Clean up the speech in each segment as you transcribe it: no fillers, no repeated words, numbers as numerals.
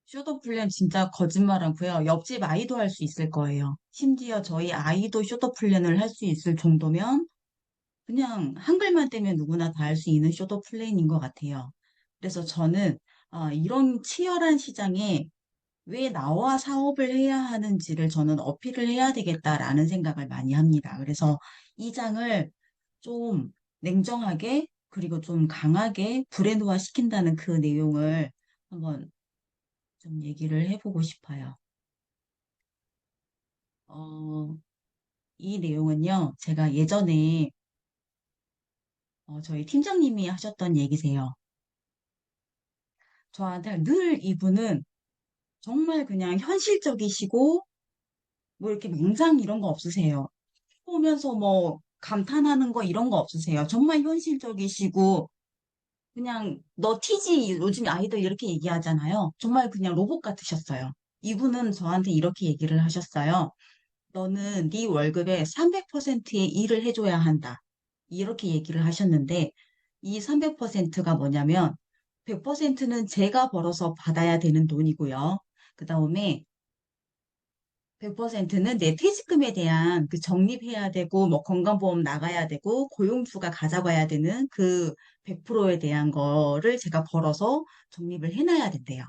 쇼도 플랜 진짜 거짓말 않고요. 옆집 아이도 할 수 있을 거예요. 심지어 저희 아이도 쇼도 플랜을 할 수 있을 정도면 그냥 한글만 떼면 누구나 다 할 수 있는 쇼도 플랜인 것 같아요. 그래서 저는 이런 치열한 시장에 왜 나와 사업을 해야 하는지를 저는 어필을 해야 되겠다라는 생각을 많이 합니다. 그래서 이 장을 좀 냉정하게 그리고 좀 강하게 브랜드화 시킨다는 그 내용을 한번 좀 얘기를 해보고 싶어요. 어, 이 내용은요, 제가 예전에 저희 팀장님이 하셨던 얘기세요. 저한테 늘 이분은 정말 그냥 현실적이시고 뭐 이렇게 맹장 이런 거 없으세요. 보면서 뭐 감탄하는 거 이런 거 없으세요. 정말 현실적이시고 그냥 너 티지 요즘 아이들 이렇게 얘기하잖아요. 정말 그냥 로봇 같으셨어요. 이분은 저한테 이렇게 얘기를 하셨어요. 너는 네 월급의 300%의 일을 해줘야 한다. 이렇게 얘기를 하셨는데 이 300%가 뭐냐면 100%는 제가 벌어서 받아야 되는 돈이고요. 그 다음에 100%는 내 퇴직금에 대한 그 적립해야 되고, 뭐 건강보험 나가야 되고, 고용주가 가져가야 되는 그 100%에 대한 거를 제가 벌어서 적립을 해놔야 된대요.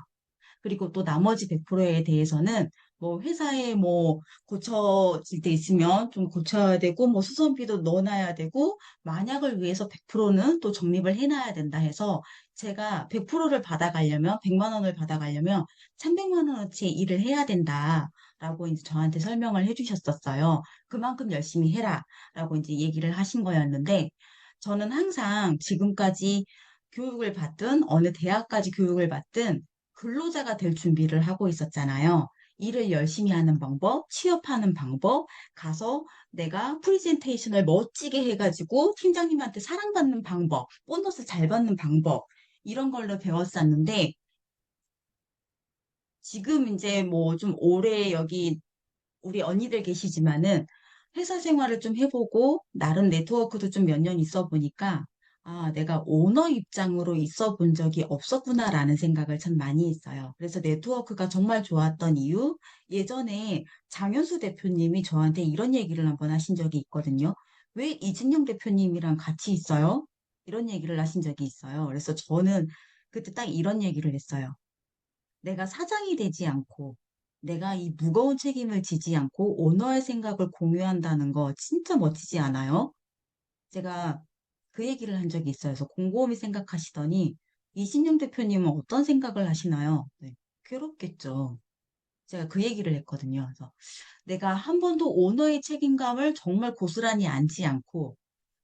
그리고 또 나머지 100%에 대해서는 뭐 회사에 뭐 고쳐질 때 있으면 좀 고쳐야 되고 뭐 수선비도 넣어놔야 되고 만약을 위해서 100%는 또 적립을 해놔야 된다 해서 제가 100%를 받아가려면 100만 원을 받아가려면 300만 원어치 일을 해야 된다라고 이제 저한테 설명을 해주셨었어요. 그만큼 열심히 해라라고 이제 얘기를 하신 거였는데 저는 항상 지금까지 교육을 받든 어느 대학까지 교육을 받든 근로자가 될 준비를 하고 있었잖아요. 일을 열심히 하는 방법, 취업하는 방법, 가서 내가 프리젠테이션을 멋지게 해가지고 팀장님한테 사랑받는 방법, 보너스 잘 받는 방법, 이런 걸로 배웠었는데, 지금 이제 뭐 좀 오래 여기 우리 언니들 계시지만은 회사 생활을 좀 해보고 나름 네트워크도 좀 몇 년 있어 보니까 내가 오너 입장으로 있어 본 적이 없었구나라는 생각을 참 많이 했어요. 그래서 네트워크가 정말 좋았던 이유, 예전에 장현수 대표님이 저한테 이런 얘기를 한번 하신 적이 있거든요. 왜 이진영 대표님이랑 같이 있어요? 이런 얘기를 하신 적이 있어요. 그래서 저는 그때 딱 이런 얘기를 했어요. 내가 사장이 되지 않고 내가 이 무거운 책임을 지지 않고 오너의 생각을 공유한다는 거 진짜 멋지지 않아요? 제가 그 얘기를 한 적이 있어요. 그래서 곰곰이 생각하시더니 이신영 대표님은 어떤 생각을 하시나요? 네, 괴롭겠죠. 제가 그 얘기를 했거든요. 그래서 내가 한 번도 오너의 책임감을 정말 고스란히 안지 않고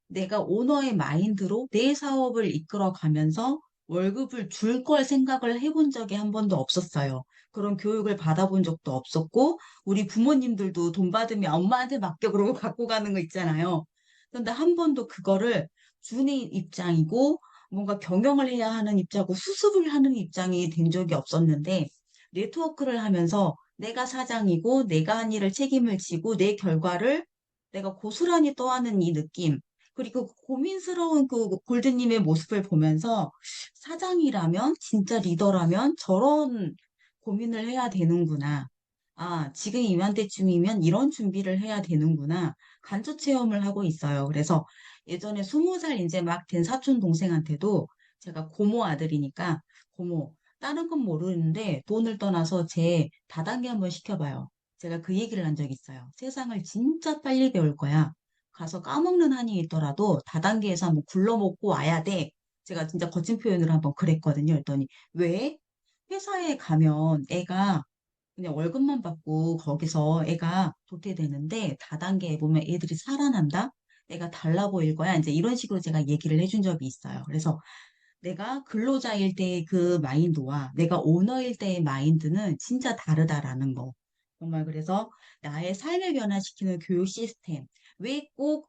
내가 오너의 마인드로 내 사업을 이끌어 가면서 월급을 줄 걸 생각을 해본 적이 한 번도 없었어요. 그런 교육을 받아본 적도 없었고, 우리 부모님들도 돈 받으면 엄마한테 맡겨 그러고 갖고 가는 거 있잖아요. 그런데 한 번도 그거를 주는 입장이고, 뭔가 경영을 해야 하는 입장이고, 수습을 하는 입장이 된 적이 없었는데, 네트워크를 하면서 내가 사장이고, 내가 한 일을 책임을 지고, 내 결과를 내가 고스란히 떠하는 이 느낌, 그리고 그 고민스러운 그 골드님의 모습을 보면서 사장이라면, 진짜 리더라면 저런 고민을 해야 되는구나. 지금 이맘때쯤이면 이런 준비를 해야 되는구나. 간접 체험을 하고 있어요. 그래서 예전에 20살 이제 막 된 사촌 동생한테도 제가 고모 아들이니까 고모, 다른 건 모르는데 돈을 떠나서 제 다단계 한번 시켜봐요. 제가 그 얘기를 한 적이 있어요. 세상을 진짜 빨리 배울 거야. 가서 까먹는 한이 있더라도 다단계에서 한번 굴러먹고 와야 돼. 제가 진짜 거친 표현을 한번 그랬거든요. 그랬더니 왜? 회사에 가면 애가 그냥 월급만 받고 거기서 애가 도태되는데 다단계에 보면 애들이 살아난다? 애가 달라 보일 거야. 이제 이런 식으로 제가 얘기를 해준 적이 있어요. 그래서 내가 근로자일 때의 그 마인드와 내가 오너일 때의 마인드는 진짜 다르다라는 거. 정말 그래서 나의 삶을 변화시키는 교육 시스템. 왜꼭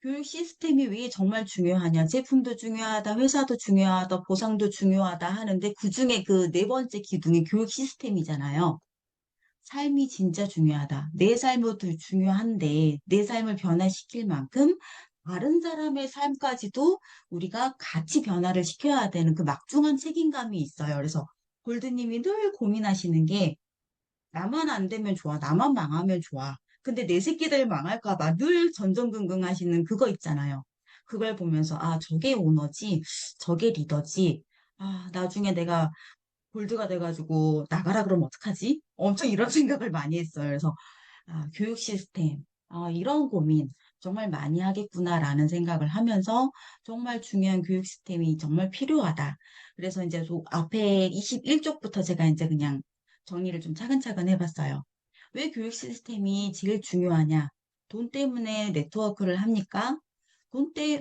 교육 시스템이 왜 정말 중요하냐? 제품도 중요하다, 회사도 중요하다, 보상도 중요하다 하는데 그중에 그 네 번째 기둥이 교육 시스템이잖아요. 삶이 진짜 중요하다. 내 삶도 중요한데 내 삶을 변화시킬 만큼 다른 사람의 삶까지도 우리가 같이 변화를 시켜야 되는 그 막중한 책임감이 있어요. 그래서 골드님이 늘 고민하시는 게 나만 안 되면 좋아. 나만 망하면 좋아. 근데 내 새끼들 망할까 봐 늘 전전긍긍 하시는 그거 있잖아요. 그걸 보면서 아, 저게 오너지. 저게 리더지. 아, 나중에 내가 골드가 돼가지고 나가라 그러면 어떡하지? 엄청 이런 생각을 많이 했어요. 그래서 아, 교육 시스템, 아, 이런 고민 정말 많이 하겠구나라는 생각을 하면서 정말 중요한 교육 시스템이 정말 필요하다. 그래서 이제 앞에 21쪽부터 제가 이제 그냥 정리를 좀 차근차근 해봤어요. 왜 교육 시스템이 제일 중요하냐? 돈 때문에 네트워크를 합니까?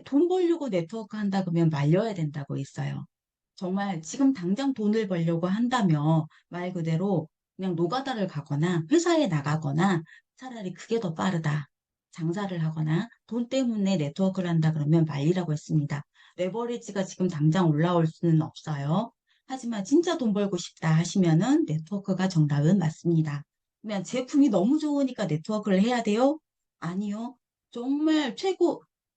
돈 벌려고 네트워크 한다 그러면 말려야 된다고 했어요. 정말 지금 당장 돈을 벌려고 한다면 말 그대로 그냥 노가다를 가거나 회사에 나가거나 차라리 그게 더 빠르다. 장사를 하거나 돈 때문에 네트워크를 한다 그러면 말리라고 했습니다. 레버리지가 지금 당장 올라올 수는 없어요. 하지만 진짜 돈 벌고 싶다 하시면은 네트워크가 정답은 맞습니다. 그러면 제품이 너무 좋으니까 네트워크를 해야 돼요? 아니요. 정말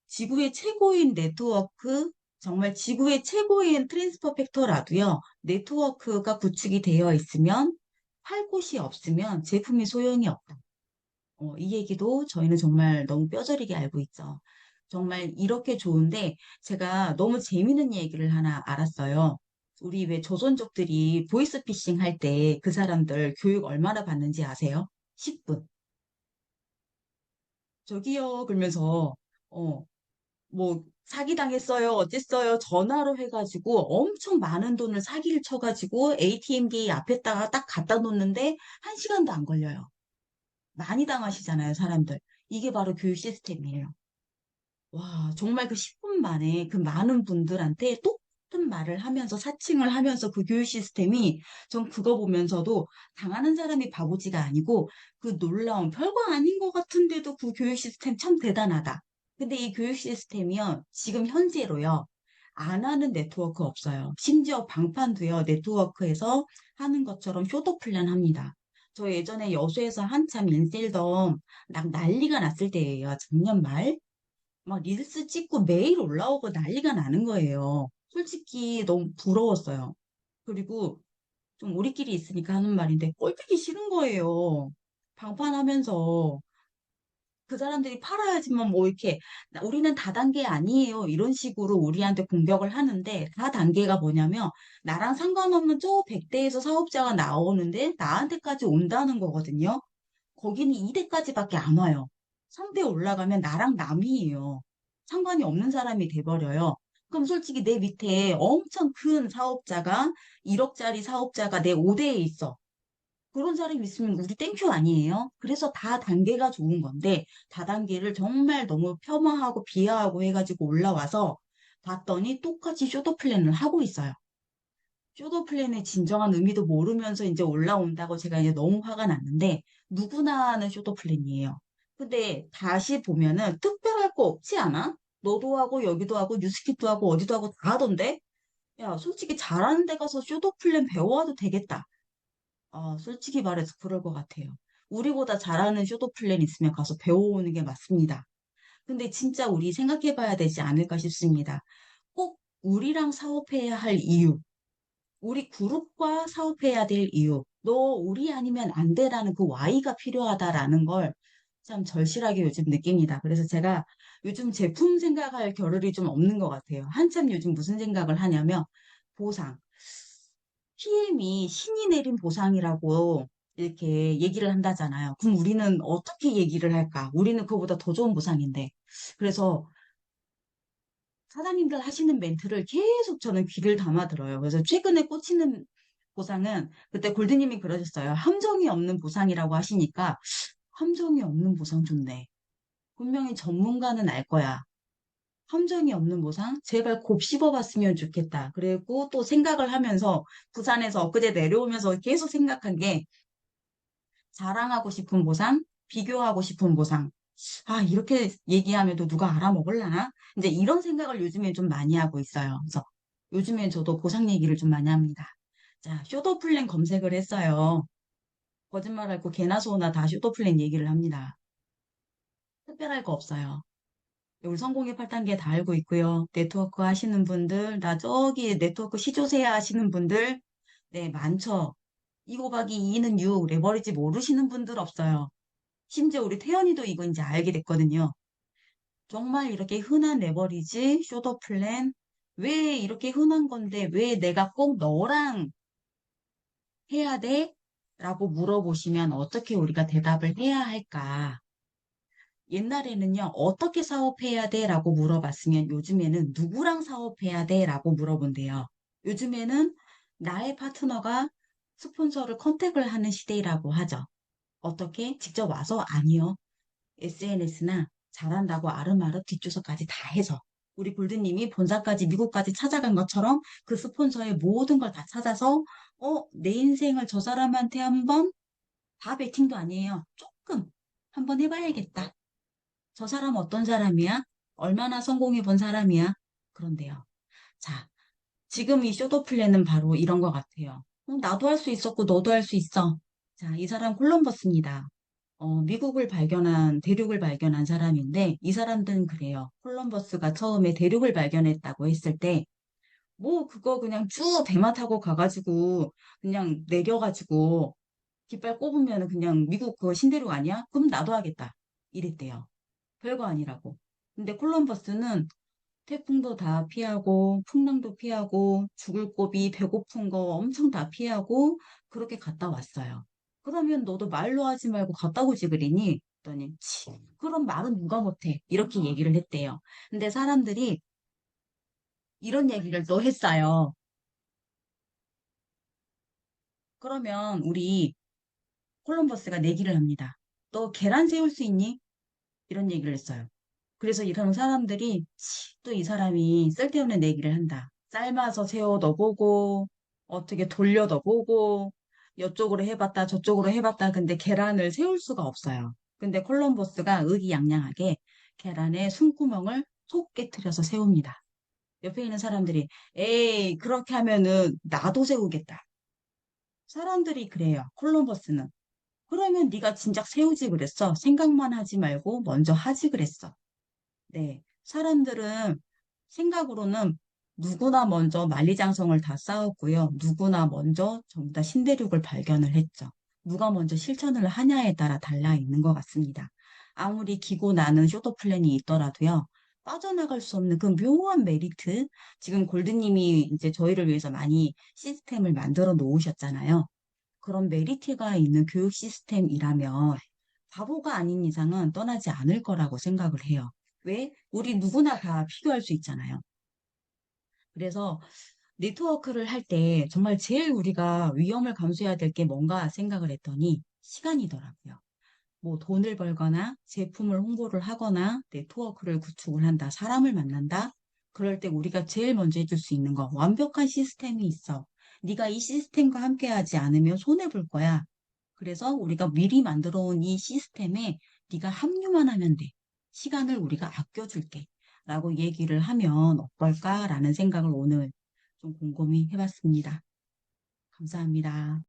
지구의 최고인 네트워크, 정말 지구의 최고인 트랜스퍼 팩터라도요, 네트워크가 구축이 되어 있으면 할 곳이 없으면 제품이 소용이 없다. 이 얘기도 저희는 정말 너무 뼈저리게 알고 있죠. 정말 이렇게 좋은데 제가 너무 재미있는 얘기를 하나 알았어요. 우리 왜 조선족들이 보이스피싱 할 때 그 사람들 교육 얼마나 받는지 아세요? 10분. 저기요, 그러면서, 어, 뭐, 사기당했어요, 어쨌어요, 전화로 해가지고 엄청 많은 돈을 사기를 쳐가지고 ATM기 앞에다가 딱 갖다 놓는데 1시간도 안 걸려요. 많이 당하시잖아요, 사람들. 이게 바로 교육 시스템이에요. 와, 정말 그 10분 만에 그 많은 분들한테 똑같은 말을 하면서 사칭을 하면서 그 교육 시스템이 전 그거 보면서도 당하는 사람이 바보지가 아니고 그 놀라운 별거 아닌 것 같은데도 그 교육 시스템 참 대단하다. 근데 이 교육 시스템이요, 지금 현재로요, 안 하는 네트워크 없어요. 심지어 방판도요, 네트워크에서 하는 것처럼 쇼도 플랜 합니다. 저 예전에 여수에서 한참 인셀덤 난리가 났을 때예요. 작년 말. 막 릴스 찍고 매일 올라오고 난리가 나는 거예요. 솔직히 너무 부러웠어요. 그리고 좀 우리끼리 있으니까 하는 말인데 꼴보기 싫은 거예요. 방판하면서 그 사람들이 팔아야지만 뭐 이렇게 우리는 다단계 아니에요. 이런 식으로 우리한테 공격을 하는데 다단계가 뭐냐면 나랑 상관없는 저 100대에서 사업자가 나오는데 나한테까지 온다는 거거든요. 거기는 2대까지밖에 안 와요. 3대 올라가면 나랑 남이에요. 상관이 없는 사람이 돼버려요. 그럼 솔직히 내 밑에 엄청 큰 사업자가 1억짜리 사업자가 내 5대에 있어. 그런 사람이 있으면 우리 땡큐 아니에요? 그래서 다 단계가 좋은 건데 다단계를 정말 너무 폄하하고 비하하고 해가지고 올라와서 봤더니 똑같이 쇼도 플랜을 하고 있어요. 쇼도 플랜의 진정한 의미도 모르면서 이제 올라온다고 제가 이제 너무 화가 났는데 누구나 하는 쇼도 플랜이에요. 근데 다시 보면은 특별할 거 없지 않아? 너도 하고 여기도 하고 뉴스kit도 하고 어디도 하고 다 하던데? 야, 솔직히 잘하는 데 가서 쇼도 플랜 배워와도 되겠다. 솔직히 말해서 그럴 것 같아요. 우리보다 잘하는 쇼도 플랜 있으면 가서 배워오는 게 맞습니다. 근데 진짜 우리 생각해 봐야 되지 않을까 싶습니다. 꼭 우리랑 사업해야 할 이유. 우리 그룹과 사업해야 될 이유, 너 우리 아니면 안 돼라는 그 Y가 필요하다라는 걸 참 절실하게 요즘 느낍니다. 그래서 제가 요즘 제품 생각할 겨를이 좀 없는 것 같아요. 한참 요즘 무슨 생각을 하냐면 보상. PM이 신이 내린 보상이라고 이렇게 얘기를 한다잖아요. 그럼 우리는 어떻게 얘기를 할까? 우리는 그거보다 더 좋은 보상인데. 그래서 사장님들 하시는 멘트를 계속 저는 귀를 담아 들어요. 그래서 최근에 꽂히는 보상은 그때 골드님이 그러셨어요. 함정이 없는 보상이라고 하시니까 함정이 없는 보상 좋네. 분명히 전문가는 알 거야. 함정이 없는 보상? 제발 곱씹어봤으면 좋겠다. 그리고 또 생각을 하면서 부산에서 엊그제 내려오면서 계속 생각한 게 자랑하고 싶은 보상, 비교하고 싶은 보상. 아, 이렇게 얘기하면 또 누가 알아먹을라나? 이제 이런 생각을 요즘에 좀 많이 하고 있어요. 그래서 요즘엔 저도 보상 얘기를 좀 많이 합니다. 자, 쇼더플랜 검색을 했어요. 거짓말하고 개나 소나 다 쇼더플랜 얘기를 합니다. 특별할 거 없어요. 우리 성공의 8단계 다 알고 있고요. 네트워크 하시는 분들, 나 저기 네트워크 시조세야 하시는 분들, 네, 많죠. 2 곱하기 2는 6, 레버리지 모르시는 분들 없어요. 심지어 우리 태연이도 이거 이제 알게 됐거든요. 정말 이렇게 흔한 레버리지, 쇼더 플랜, 왜 이렇게 흔한 건데 왜 내가 꼭 너랑 해야 돼? 라고 물어보시면 어떻게 우리가 대답을 해야 할까? 옛날에는요, 어떻게 사업해야 돼? 라고 물어봤으면 요즘에는 누구랑 사업해야 돼? 라고 물어본대요. 요즘에는 나의 파트너가 스폰서를 컨택을 하는 시대라고 하죠. 어떻게? 직접 와서? 아니요. SNS나 잘한다고 아름아름 뒷조서까지 다 해서 우리 골드님이 본사까지 미국까지 찾아간 것처럼 그 스폰서의 모든 걸 다 찾아서 내 인생을 저 사람한테 한번 다 베팅도 아니에요. 조금 한번 해봐야겠다. 저 사람 어떤 사람이야? 얼마나 성공해 본 사람이야? 그런데요. 자, 지금 이 쇼도 플랜은 바로 이런 것 같아요. 나도 할 수 있었고 너도 할 수 있어. 자, 이 사람 콜럼버스입니다. 미국을 발견한, 대륙을 발견한 사람인데, 이 사람들은 그래요. 콜럼버스가 처음에 대륙을 발견했다고 했을 때, 뭐, 그거 그냥 쭉 배만 타고 가가지고, 그냥 내려가지고, 깃발 꼽으면 그냥 미국 그거 신대륙 아니야? 그럼 나도 하겠다. 이랬대요. 별거 아니라고. 근데 콜럼버스는 태풍도 다 피하고, 풍랑도 피하고, 죽을 고비, 배고픈 거 엄청 다 피하고, 그렇게 갔다 왔어요. 그러면 너도 말로 하지 말고 갔다 오지 그러니? 그랬더니, 치, 그런 말은 누가 못해. 이렇게 얘기를 했대요. 근데 사람들이 이런 얘기를 또 했어요. 그러면 우리 콜럼버스가 내기를 합니다. 너 계란 세울 수 있니? 이런 얘기를 했어요. 그래서 이런 사람들이 또 이 사람이 쓸데없는 얘기를 한다. 삶아서 세워 넣어보고 어떻게 돌려 넣어보고 이쪽으로 해봤다 저쪽으로 해봤다. 근데 계란을 세울 수가 없어요. 근데 콜럼버스가 의기양양하게 계란의 숨구멍을 속 깨트려서 세웁니다. 옆에 있는 사람들이 에이 그렇게 하면은 나도 세우겠다. 사람들이 그래요. 콜럼버스는. 그러면 네가 진작 세우지 그랬어. 생각만 하지 말고 먼저 하지 그랬어. 네. 사람들은 생각으로는 누구나 먼저 만리장성을 다 쌓았고요. 누구나 먼저 전부 다 신대륙을 발견을 했죠. 누가 먼저 실천을 하냐에 따라 달라 있는 것 같습니다. 아무리 기고 나는 쇼터 플랜이 있더라도요. 빠져나갈 수 없는 그 묘한 메리트. 지금 골드님이 이제 저희를 위해서 많이 시스템을 만들어 놓으셨잖아요. 그런 메리트가 있는 교육 시스템이라면 바보가 아닌 이상은 떠나지 않을 거라고 생각을 해요. 왜? 우리 누구나 다 필요할 수 있잖아요. 그래서 네트워크를 할 때 정말 제일 우리가 위험을 감수해야 될 게 뭔가 생각을 했더니 시간이더라고요. 뭐 돈을 벌거나 제품을 홍보를 하거나 네트워크를 구축을 한다, 사람을 만난다. 그럴 때 우리가 제일 먼저 해줄 수 있는 거 완벽한 시스템이 있어. 네가 이 시스템과 함께하지 않으면 손해 볼 거야. 그래서 우리가 미리 만들어 온 이 시스템에 네가 합류만 하면 돼. 시간을 우리가 아껴줄게. 라고 얘기를 하면 어떨까라는 생각을 오늘 좀 곰곰이 해봤습니다. 감사합니다.